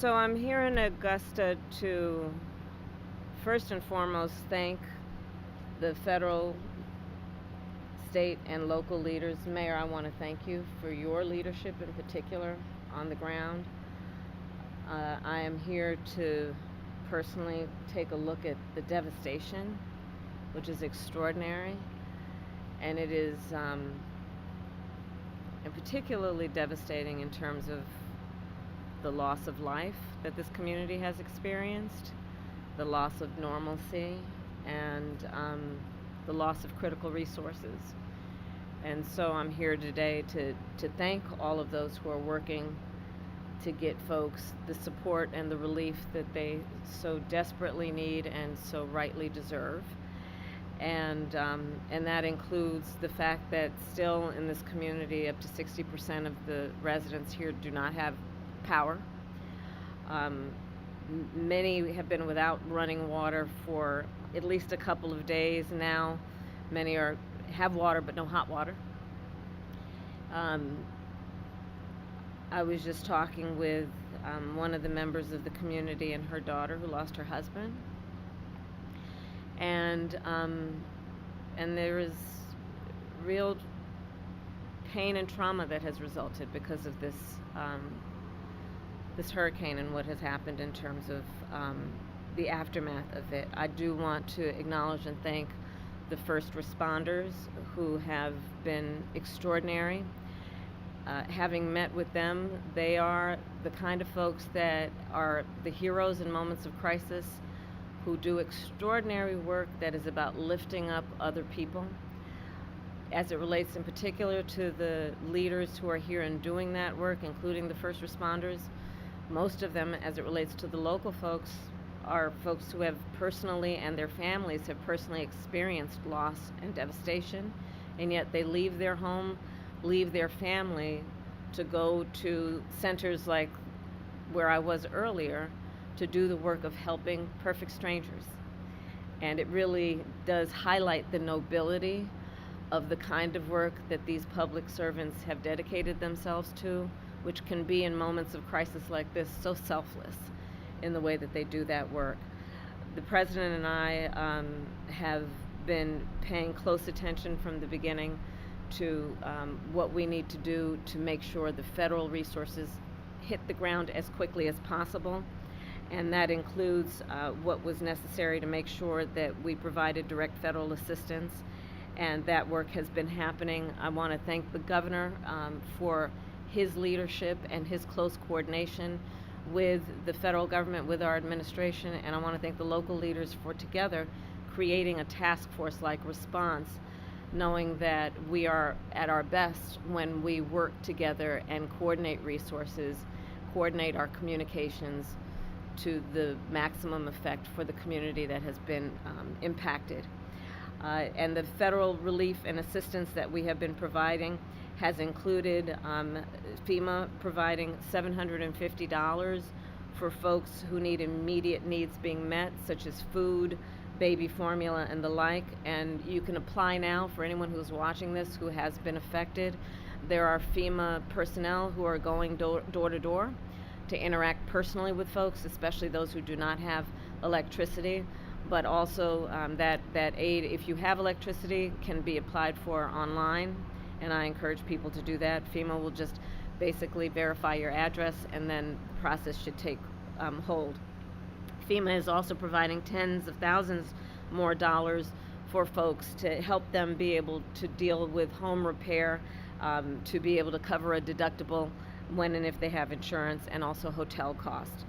So I'm here in Augusta to first and foremost thank the federal, state, and local leaders. Mayor, I want to thank you for your leadership in particular on the ground. I am here to personally take a look at the devastation, which is extraordinary, and it is and particularly devastating in terms of the loss of life that this community has experienced, the loss of normalcy, and the loss of critical resources. And so I'm here today to thank all of those who are working to get folks the support and the relief that they so desperately need and so rightly deserve. And that includes the fact that still in this community, up to 60% of the residents here do not have power. Many have been without running water for at least a couple of days now. Many have water but no hot water. I was just talking with one of the members of the community and her daughter who lost her husband, and there is real pain and trauma that has resulted because of this hurricane and what has happened in terms of the aftermath of it. I do want to acknowledge and thank the first responders who have been extraordinary. Having met with them, they are the kind of folks that are the heroes in moments of crisis, who do extraordinary work that is about lifting up other people. As it relates in particular to the leaders who are here and doing that work, including the first responders, most of them, as it relates to the local folks, are folks who have personally, and their families have personally experienced loss and devastation, and yet they leave their home, leave their family to go to centers like where I was earlier to do the work of helping perfect strangers. And it really does highlight the nobility of the kind of work that these public servants have dedicated themselves to, which can be in moments of crisis like this so selfless in the way that they do that work. The president and I have been paying close attention from the beginning to what we need to do to make sure the federal resources hit the ground as quickly as possible. And that includes what was necessary to make sure that we provided direct federal assistance, and that work has been happening. I want to thank the governor for his leadership and his close coordination with the federal government, with our administration, and I want to thank the local leaders for together creating a task force-like response, knowing that we are at our best when we work together and coordinate resources, coordinate our communications to the maximum effect for the community that has been impacted. And the federal relief and assistance that we have been providing has included FEMA providing $750 for folks who need immediate needs being met, such as food, baby formula, and the like. And you can apply now for anyone who's watching this who has been affected. There are FEMA personnel who are going door to door to interact personally with folks, especially those who do not have electricity. But also that aid, if you have electricity, can be applied for online, and I encourage people to do that. FEMA will just basically verify your address, and then the process should take hold. FEMA is also providing tens of thousands more dollars for folks to help them be able to deal with home repair, to be able to cover a deductible when and if they have insurance, and also hotel costs.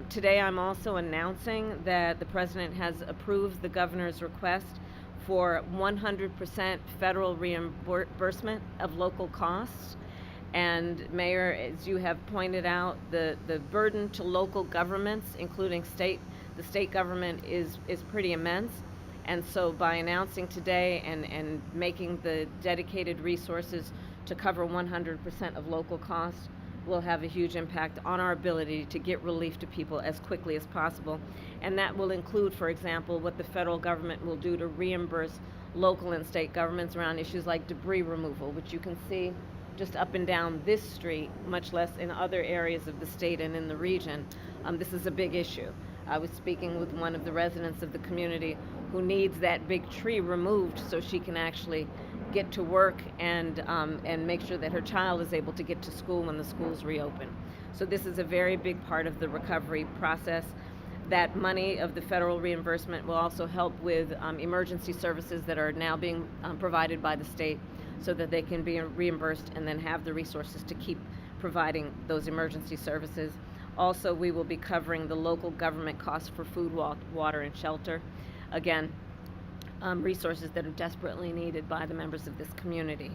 Today I'm also announcing that the President has approved the Governor's request for 100% federal reimbursement of local costs. And Mayor, as you have pointed out, the burden to local governments, including the state government, is pretty immense. And so by announcing today and making the dedicated resources to cover 100% of local costs, will have a huge impact on our ability to get relief to people as quickly as possible. And that will include, for example, what the federal government will do to reimburse local and state governments around issues like debris removal, which you can see just up and down this street, much less in other areas of the state and in the region. This is a big issue. I was speaking with one of the residents of the community who needs that big tree removed so she can actually get to work and make sure that her child is able to get to school when the schools reopen. So this is a very big part of the recovery process. That money of the federal reimbursement will also help with emergency services that are now being provided by the state so that they can be reimbursed and then have the resources to keep providing those emergency services. Also, we will be covering the local government costs for food, water, and shelter. Again, resources that are desperately needed by the members of this community.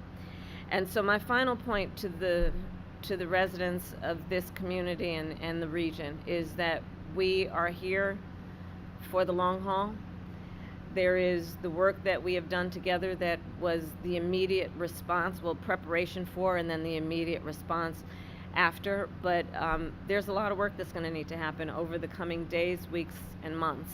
And so my final point to the residents of this community and the region is that we are here for the long haul. There is the work that we have done together that was the immediate response, well, preparation for, and then the immediate response after. But there's a lot of work that's going to need to happen over the coming days, weeks, and months.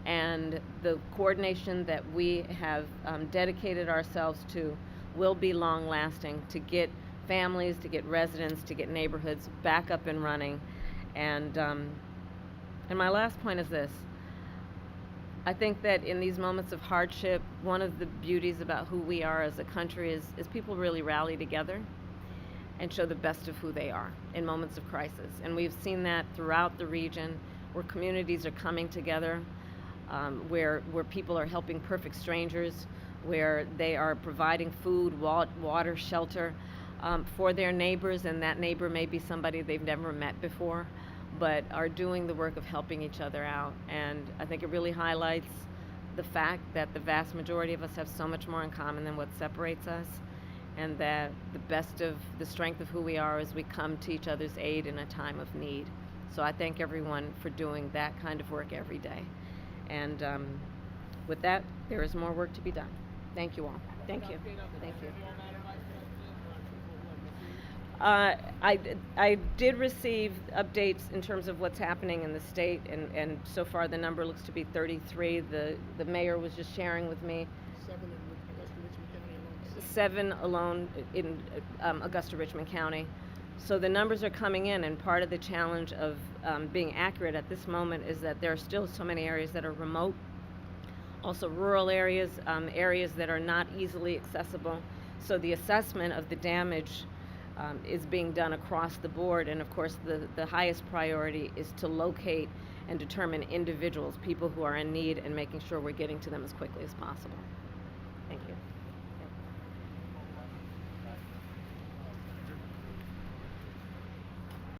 And the coordination that we have dedicated ourselves to will be long lasting to get families, to get residents, to get neighborhoods back up and running. And my last point is this. I think that in these moments of hardship, one of the beauties about who we are as a country is people really rally together and show the best of who they are in moments of crisis. And we've seen that throughout the region, where communities are coming together, where people are helping perfect strangers, where they are providing food, water, shelter for their neighbors, and that neighbor may be somebody they've never met before, but are doing the work of helping each other out. And I think it really highlights the fact that the vast majority of us have so much more in common than what separates us, and that the best of the strength of who we are is we come to each other's aid in a time of need. So I thank everyone for doing that kind of work every day. And with that, there is more work to be done. Thank you all. Thank you. Thank you. I did receive updates in terms of what's happening in the state, and so far the number looks to be 33. The mayor was just sharing with me 7 alone in Augusta, Richmond County. So the numbers are coming in, and part of the challenge of being accurate at this moment is that there are still so many areas that are remote, also rural areas, areas that are not easily accessible. So the assessment of the damage is being done across the board, and of course the highest priority is to locate and determine individuals, people who are in need, and making sure we're getting to them as quickly as possible.